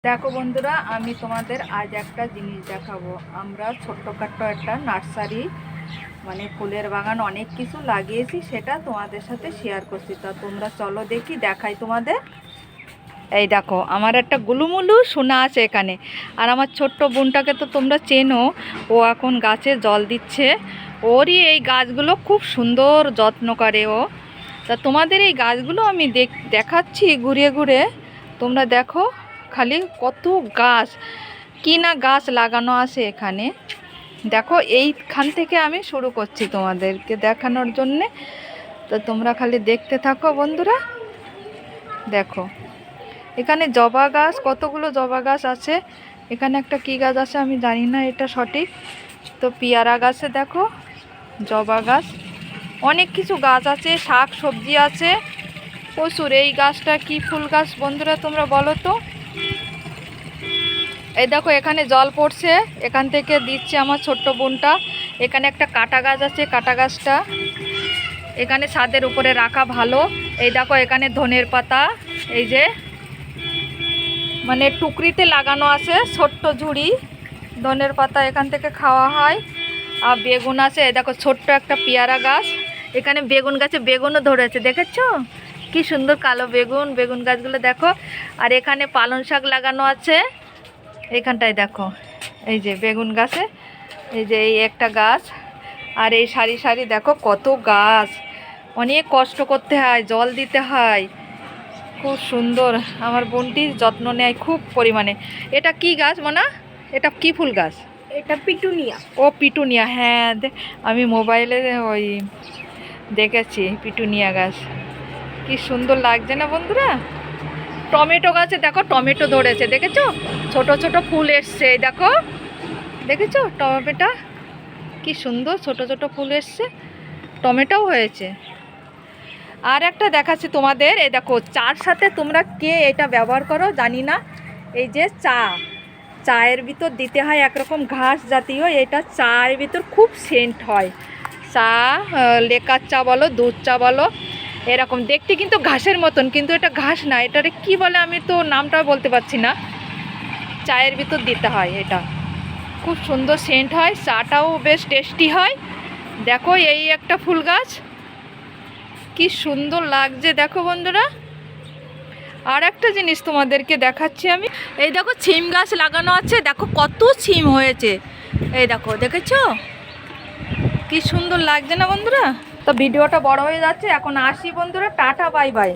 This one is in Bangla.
দেখো বন্ধুরা, আমি তোমাদের আজ একটা জিনিস দেখাবো। আমরা ছোট্টখাট্টো একটা নার্সারি মানে ফুলের বাগান অনেক কিছু লাগিয়েছি, সেটা তোমাদের সাথে শেয়ার করছি। তা তোমরা চলো দেখি, দেখাই তোমাদের। এই দেখো, আমার একটা গুলুমুলু সোনা আছে এখানে। আর আমার ছোট্ট বোনটাকে তো তোমরা চেনো, ও এখন গাছে জল দিচ্ছে। ওরই এই গাছগুলো খুব সুন্দর যত্ন করে ও। তা তোমাদের এই গাছগুলো আমি দেখাচ্ছি ঘুরে ঘুরে। তোমরা দেখো খালি কত গাছ, কি না গাছ লাগানো আছে এখানে। দেখো এইখান থেকে আমি শুরু করছি তোমাদেরকে দেখানোর জন্যে। তো তোমরা খালি দেখতে থাকো বন্ধুরা। দেখো এখানে জবা গাছ, কতগুলো জবা গাছ আছে। এখানে একটা কি গাছ আছে আমি জানি না এটা সঠিক। তো পেয়ারা গাছে দেখো, জবা গাছ, অনেক কিছু গাছ আছে, শাক সবজি আছে প্রচুর। এই গাছটা কি ফুল গাছ বন্ধুরা তোমরা বলো তো। এই দেখো এখানে জল পড়ছে, এখান থেকে দিচ্ছে আমার ছোট্ট বোনটা। এখানে একটা কাটা গাছ আছে, কাটা গাছটা এখানে ছাদের উপরে রাখা ভালো। এই দেখো এখানে ধনের পাতা, এই যে মানে টুকরিতে লাগানো আছে, ছোট্ট ঝুড়ি ধনের পাতা এখান থেকে খাওয়া হয়। আর বেগুন আছে, এই দেখো ছোট্ট একটা পেয়ারা গাছ। এখানে বেগুন গাছে বেগুনও ধরেছে, দেখেছো কি সুন্দর কালো বেগুন। বেগুন গাছগুলো দেখো। আর এখানে পালং শাক লাগানো আছে এখানটায় দেখো। এই যে বেগুন গাছে, এই যে এই একটা গাছ। আর এই সারি সারি দেখো কত গাছ। অনেক কষ্ট করতে হয়, জল দিতে হয়, খুব সুন্দর। আমার বোনটির যত্ন নেয় খুব পরিমাণে। এটা কি গাছ মোনা, এটা কি ফুল গাছ? এটা পিটুনিয়া। ও পিটুনিয়া, হ্যাঁ আমি মোবাইলে ওই দেখেছি পিটুনিয়া গাছ। কি সুন্দর লাগছে না বন্ধুরা। টমেটো গাছে দেখো টমেটো ধরেছে, দেখেছো ছোট ছোট ফুল এসছে। এই দেখো, দেখেছো টমেটো কি সুন্দর ছোট ছোট ফুল এসছে, টমেটোও হয়েছে। আর একটা দেখাচ্ছি তোমাদের, এই দেখো চার সাথে তোমরা কে এটা ব্যবহার করো জানি না। এই যে চায়ের ভিতর দিতে হয় একরকম ঘাস জাতীয়, এটা চায়ের ভিতর খুব সেন্ট হয়। চা, লেকার চা বলো, দুধ চা বলো, এরকম দেখতে কিন্তু ঘাসের মতন, কিন্তু এটা ঘাস না। এটারে কি বলে আমি তো নামটা বলতে পারছি না। চায়ের ভিতর দিতে হয়, এটা খুব সুন্দর সেন্ট হয়, চাটাও বেশ টেস্টি হয়। দেখো এই একটা ফুল গাছ, কি সুন্দর লাগছে দেখো বন্ধুরা। আর একটা জিনিস তোমাদেরকে দেখাচ্ছি আমি। এই দেখো ছিম গাছ লাগানো আছে, দেখো কত ছিম হয়েছে। এই দেখো, দেখেছো কি সুন্দর লাগছে না বন্ধুরা। তো ভিডিওটা বড় হয়ে যাচ্ছে, এখন আসি বন্ধুরা, টাটা বাই বাই।